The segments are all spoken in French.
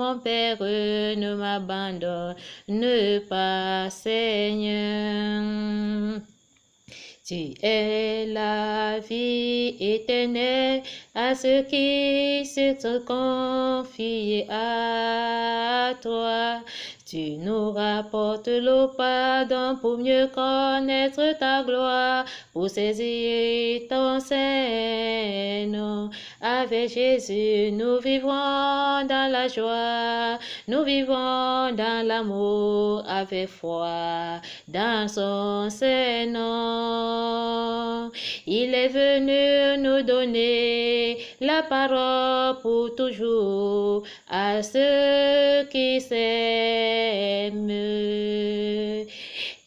mon Père, ne m'abandonne pas, Seigneur. Tu es la vie éternelle à ceux qui se sont confiés à toi. Tu nous rapportes le pardon pour mieux connaître ta gloire, pour saisir ton sein. Avec Jésus, nous vivons dans la joie, nous vivons dans l'amour avec foi, dans son Saint-Nom. Il est venu nous donner la parole pour toujours à ceux qui s'aiment.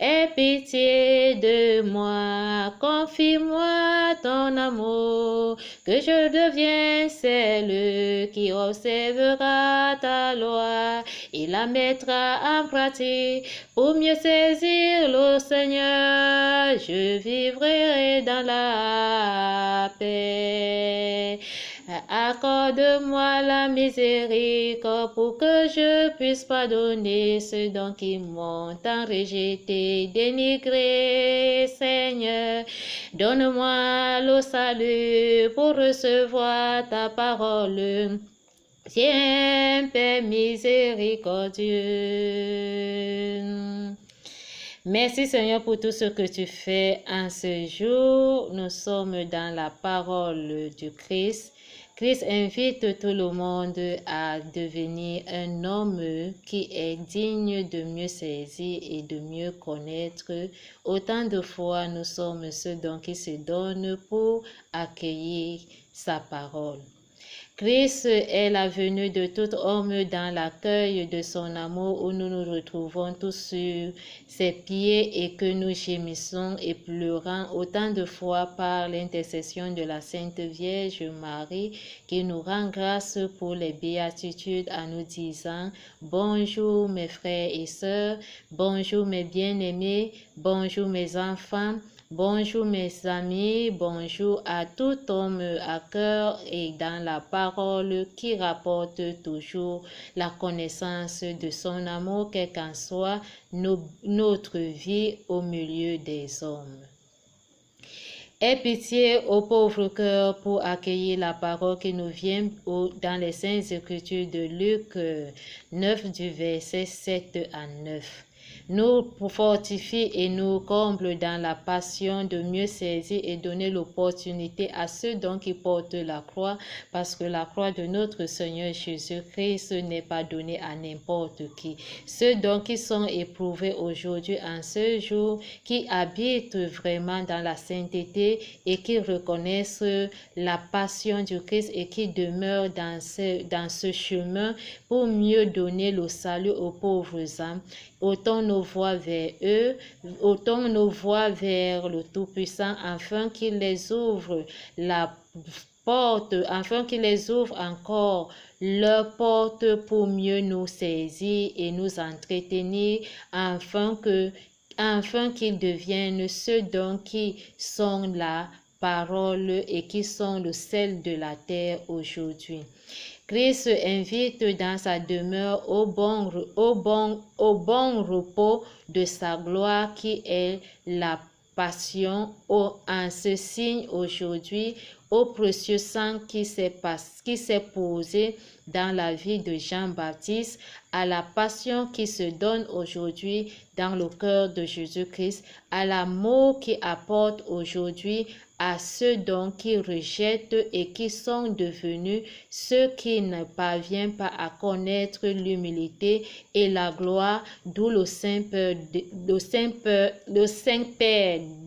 Aie pitié de moi, confie-moi ton amour, que je devienne celle qui observera ta loi et la mettra en pratique pour mieux saisir le Seigneur. Je vivrai dans la paix. Accorde-moi la miséricorde pour que je puisse pardonner ceux dont qui m'ont tant rejeté, dénigré, Seigneur. Donne-moi le salut pour recevoir ta parole. Tiens, Père miséricordieux. Merci Seigneur pour tout ce que tu fais en ce jour. Nous sommes dans la parole du Christ. Christ invite tout le monde à devenir un homme qui est digne de mieux saisir et de mieux connaître. Autant de fois nous sommes ceux dont qui se donnent pour accueillir sa parole. Christ est la venue de tout homme dans l'accueil de son amour où nous nous retrouvons tous sur ses pieds et que nous gémissons et pleurons autant de fois par l'intercession de la Sainte Vierge Marie qui nous rend grâce pour les béatitudes en nous disant « Bonjour mes frères et sœurs, bonjour mes bien-aimés, bonjour mes enfants ». Bonjour mes amis, bonjour à tout homme à cœur et dans la parole qui rapporte toujours la connaissance de son amour, quelle qu'en soit notre vie au milieu des hommes. Aie pitié au pauvre cœur pour accueillir la parole qui nous vient dans les Saintes Écritures de Luc 9 du verset 7 à 9. Nous fortifie et nous comble dans la passion de mieux saisir et donner l'opportunité à ceux dont qui portent la croix, parce que la croix de notre Seigneur Jésus-Christ n'est pas donnée à n'importe qui. Ceux dont qui sont éprouvés aujourd'hui en ce jour, qui habitent vraiment dans la sainteté et qui reconnaissent la passion du Christ et qui demeurent dans ce chemin pour mieux donner le salut aux pauvres âmes. Ôtons nos voix vers eux, ôtons nos voix vers le Tout-Puissant, afin qu'il les ouvre la porte, afin qu'il les ouvre encore leur porte pour mieux nous saisir et nous entretenir, afin qu'ils deviennent ceux dont qui sont la parole et qui sont le sel de la terre aujourd'hui. Christ invite dans sa demeure au bon repos de sa gloire qui est la passion, en ce signe aujourd'hui au précieux sang qui s'est posé dans la vie de Jean-Baptiste, à la passion qui se donne aujourd'hui dans le cœur de Jésus-Christ, à l'amour qui apporte aujourd'hui à ceux dont qui rejettent et qui sont devenus ceux qui ne parviennent pas à connaître l'humilité et la gloire, d'où le Saint-Père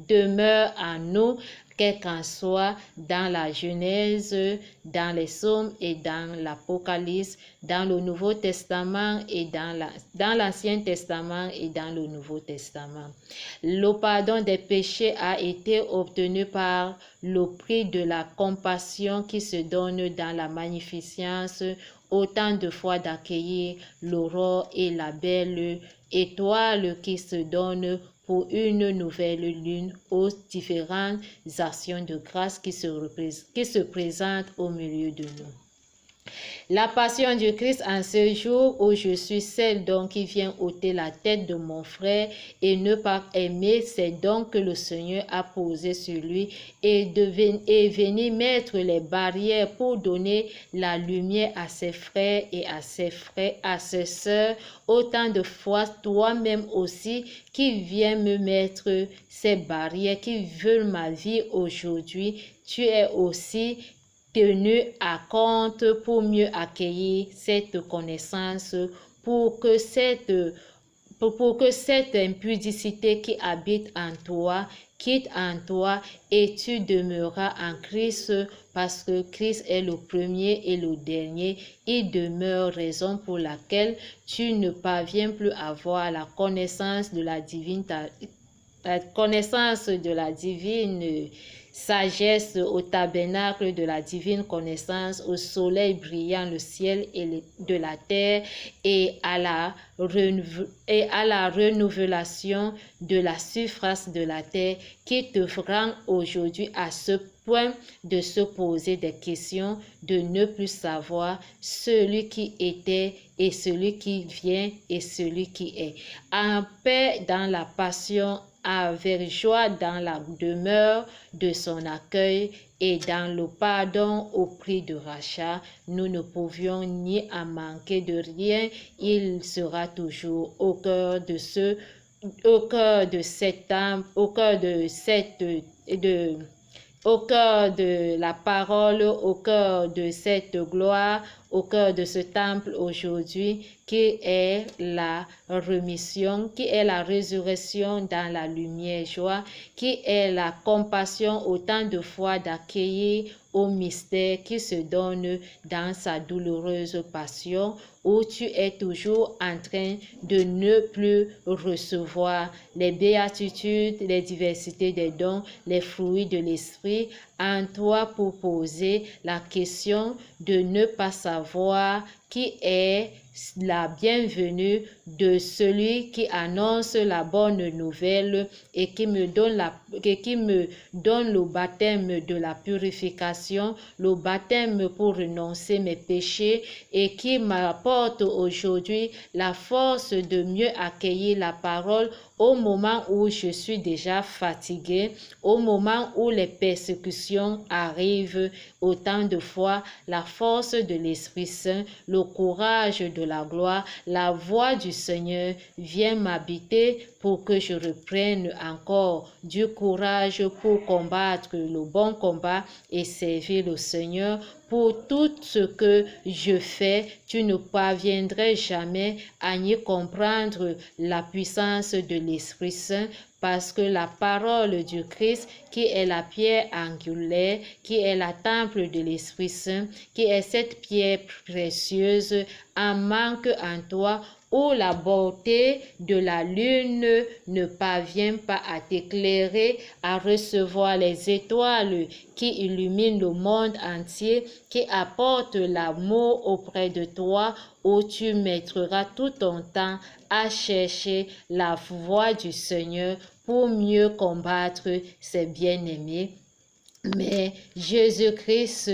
demeure en nous, quel qu'en soit dans la Genèse, dans les Psaumes et dans l'Apocalypse, dans le Nouveau Testament et dans l'Ancien Testament et dans le Nouveau Testament. Le pardon des péchés a été obtenu par le prix de la compassion qui se donne dans la magnificence, autant de fois d'accueillir l'aurore et la belle étoile qui se donne pour une nouvelle lune aux différentes actions de grâce qui se présentent au milieu de nous. La passion du Christ en ce jour où je suis celle donc qui vient ôter la tête de mon frère et ne pas aimer, c'est donc que le Seigneur a posé sur lui et venir mettre les barrières pour donner la lumière à ses frères et à ses sœurs. Autant de fois toi-même aussi qui viens me mettre ces barrières, qui veulent ma vie aujourd'hui, tu es aussi tenu à compte pour mieux accueillir cette connaissance, pour que cette, pour que cette impudicité qui habite en toi quitte en toi et tu demeureras en Christ parce que Christ est le premier et le dernier. Il demeure, raison pour laquelle tu ne parviens plus à avoir la connaissance de la divine sagesse au tabernacle de la divine connaissance, au soleil brillant le ciel et de la terre et à la renouvelation de la surface de la terre qui te rend aujourd'hui à ce point de se poser des questions, de ne plus savoir celui qui était et celui qui vient et celui qui est. En paix dans la passion, avec joie dans la demeure de son accueil et dans le pardon au prix de rachat, nous ne pouvions ni en manquer de rien. Il sera toujours au cœur de cette âme, au cœur de la parole, au cœur de cette gloire, au cœur de ce temple aujourd'hui, qui est la rémission, qui est la résurrection dans la lumière joie, qui est la compassion autant de fois d'accueillir au mystère qui se donne dans sa douloureuse passion, où tu es toujours en train de ne plus recevoir les béatitudes, les diversités des dons, les fruits de l'esprit en toi pour poser la question de ne pas savoir qui est la bienvenue de celui qui annonce la bonne nouvelle et qui me donne le baptême de la purification, le baptême pour renoncer mes péchés et qui m'apporte aujourd'hui la force de mieux accueillir la parole au moment où je suis déjà fatiguée, au moment où les persécutions arrivent, autant de fois la force de l'Esprit Saint, le courage de la gloire, la voix du Seigneur vient m'habiter pour que je reprenne encore du courage pour combattre le bon combat et servir le Seigneur. Pour tout ce que je fais, tu ne parviendrais jamais à y comprendre la puissance de l'Esprit Saint parce que la parole du Christ, qui est la pierre angulaire, qui est la temple de l'Esprit Saint, qui est cette pierre précieuse, en manque en toi, où la beauté de la lune ne parvient pas à t'éclairer, à recevoir les étoiles qui illuminent le monde entier, qui apportent l'amour auprès de toi, où tu mettras tout ton temps à chercher la voix du Seigneur pour mieux combattre ses bien-aimés. Mais Jésus-Christ,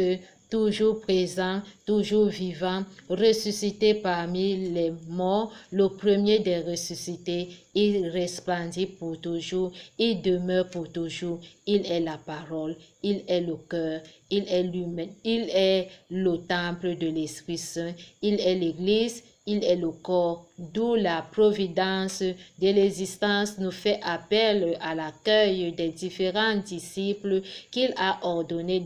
toujours présent, toujours vivant, ressuscité parmi les morts, le premier des ressuscités, il resplendit pour toujours, il demeure pour toujours, il est la parole, il est le cœur, il est l'humain, il est le temple de l'Esprit Saint, il est l'Église, il est le corps, d'où la providence de l'existence nous fait appel à l'accueil des différents disciples qu'il a ordonnés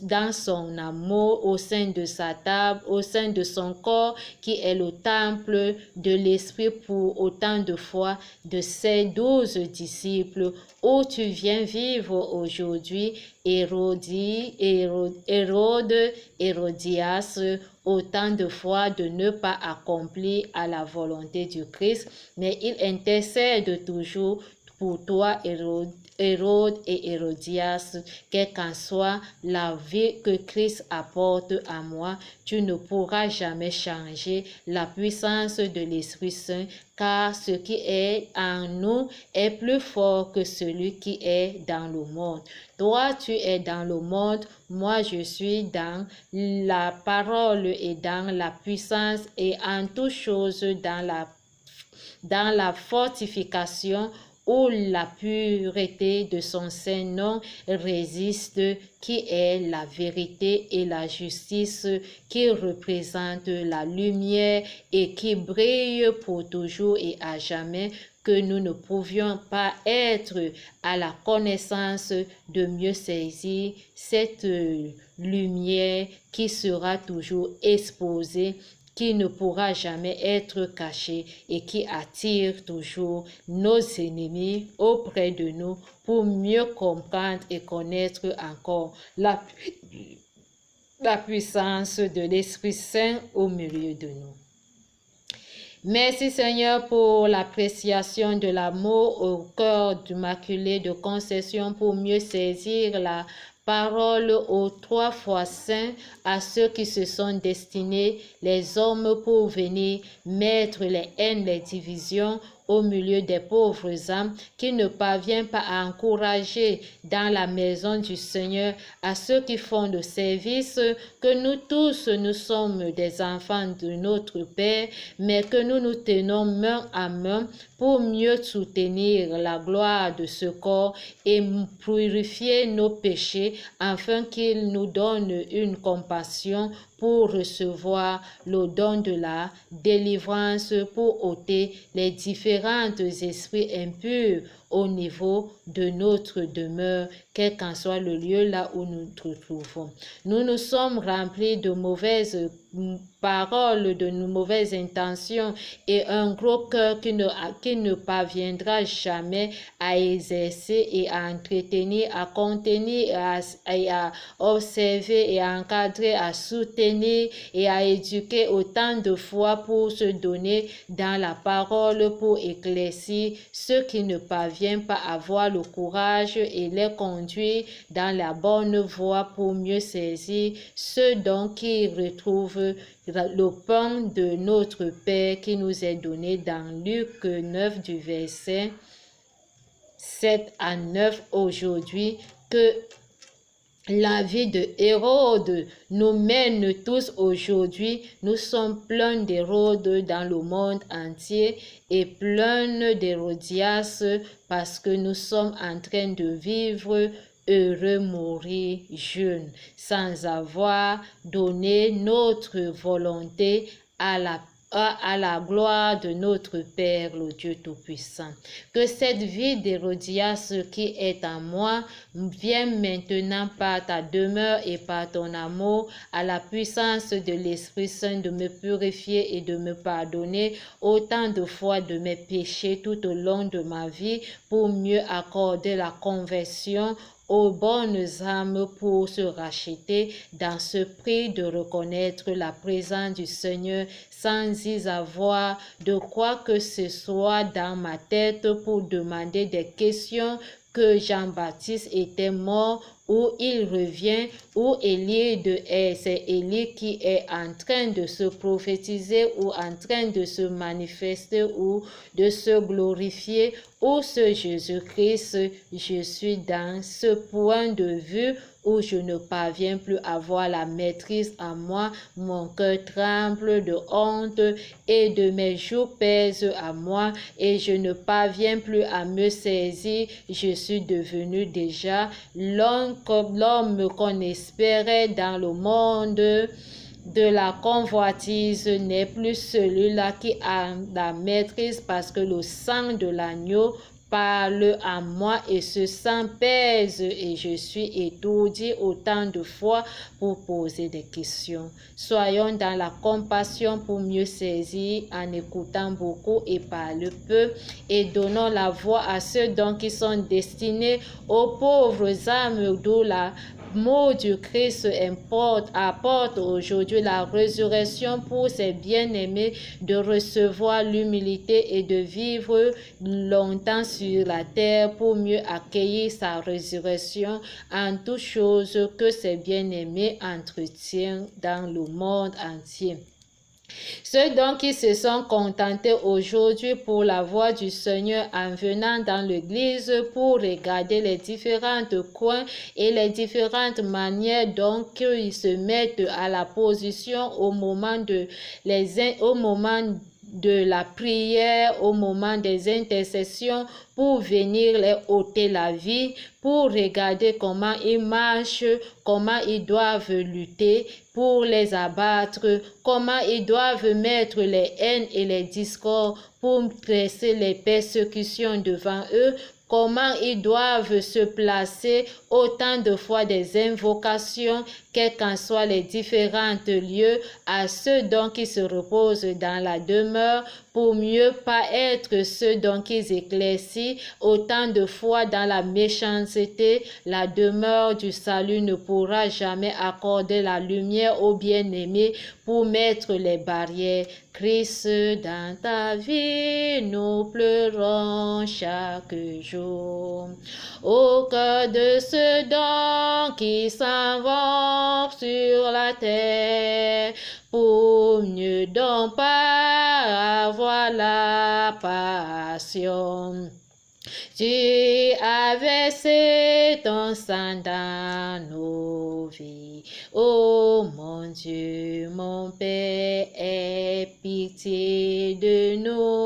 dans son amour au sein de sa table, au sein de son corps qui est le temple de l'Esprit pour autant de fois de ces 12 disciples où tu viens vivre aujourd'hui, Hérodias, autant de fois de ne pas accomplir à la volonté du Christ, mais il intercède toujours pour toi, Hérode et Hérodias, quelle qu'en soit la vie que Christ apporte à moi, tu ne pourras jamais changer la puissance de l'Esprit Saint, car ce qui est en nous est plus fort que celui qui est dans le monde. Toi, tu es dans le monde, moi je suis dans la parole et dans la puissance et en toutes choses dans la fortification où la pureté de son Saint-Nom résiste, qui est la vérité et la justice, qui représente la lumière et qui brille pour toujours et à jamais, que nous ne pouvions pas être à la connaissance de mieux saisir cette lumière qui sera toujours exposée, qui ne pourra jamais être caché et qui attire toujours nos ennemis auprès de nous pour mieux comprendre et connaître encore la puissance de l'Esprit Saint au milieu de nous. Merci Seigneur pour l'appréciation de l'amour au cœur du Immaculé de Conception pour mieux saisir la parole aux 3 fois saints à ceux qui se sont destinés, les hommes, pour venir mettre les haines, les divisions au milieu des pauvres âmes qui ne parviennent pas à encourager dans la maison du Seigneur à ceux qui font le service, que nous tous, nous sommes des enfants de notre Père, mais que nous nous tenons main à main pour mieux soutenir la gloire de ce corps et purifier nos péchés afin qu'il nous donne une compassion pour recevoir le don de la délivrance, pour ôter les différents esprits impurs au niveau de notre demeure, quel qu'en soit le lieu là où nous nous trouvons. Nous nous sommes remplis de mauvaises paroles, de mauvaises intentions et un gros cœur qui ne parviendra jamais à exercer et à entretenir, à contenir, et à observer et à encadrer, à soutenir et à éduquer autant de fois pour se donner dans la parole, pour éclaircir ceux qui ne parviennent pas à avoir le courage et les conduire dans la bonne voie pour mieux saisir ceux dont qui retrouvent le pain de notre Père qui nous est donné dans Luc 9 du verset 7 à 9 aujourd'hui, que la vie de Hérode nous mène tous aujourd'hui. Nous sommes pleins d'Hérode dans le monde entier et pleins d'Hérodias parce que nous sommes en train de vivre heureux mourir jeunes, sans avoir donné notre volonté à la gloire de notre Père, le Dieu Tout-Puissant. Que cette vie d'Hérodias qui est en moi vienne maintenant par ta demeure et par ton amour à la puissance de l'Esprit Saint de me purifier et de me pardonner autant de fois de mes péchés tout au long de ma vie pour mieux accorder la conversion aux bonnes âmes pour se racheter dans ce prix de reconnaître la présence du Seigneur sans y avoir de quoi que ce soit dans ma tête pour demander des questions que Jean-Baptiste était mort, où il revient, où Élie c'est Élie qui est en train de se prophétiser ou en train de se manifester ou de se glorifier, où ce Jésus-Christ, je suis dans ce point de vue où je ne parviens plus à avoir la maîtrise en moi, mon cœur tremble de honte et de mes joues pèsent à moi et je ne parviens plus à me saisir. Je suis devenu déjà l'homme qu'on espérait dans le monde de la convoitise, n'est plus celui-là qui a la maîtrise parce que le sang de l'agneau parle à moi et ce sang pèse et je suis étourdi autant de fois pour poser des questions. Soyons dans la compassion pour mieux saisir en écoutant beaucoup et parler peu et donnons la voix à ceux dont qui sont destinés aux pauvres âmes, d'où la mot du Christ apporte aujourd'hui la résurrection pour ses bien-aimés de recevoir l'humilité et de vivre longtemps sur sur la terre pour mieux accueillir sa résurrection en toutes choses que ses bien-aimés entretiennent dans le monde entier. Ceux donc qui se sont contentés aujourd'hui pour la voix du Seigneur en venant dans l'église pour regarder les différents coins et les différentes manières dont ils se mettent à la position au moment de la prière, au moment des intercessions, pour venir les ôter la vie, pour regarder comment ils marchent, comment ils doivent lutter pour les abattre, comment ils doivent mettre les haines et les discords pour dresser les persécutions devant eux, comment ils doivent se placer autant de fois des invocations, quels qu'en soient les différents lieux, à ceux donc qui se reposent dans la demeure, pour mieux pas être ceux donc qui éclaircissent autant de fois dans la méchanceté. La demeure du salut ne pourra jamais accorder la lumière aux bien-aimés pour mettre les barrières. Christ, dans ta vie, nous pleurons chaque jour. Au cœur de ceux donc qui s'en vont sur la terre, pour mieux donc pas avoir la passion. Tu as versé ton sang dans nos vies. Oh mon Dieu, mon Père, aie pitié de nous.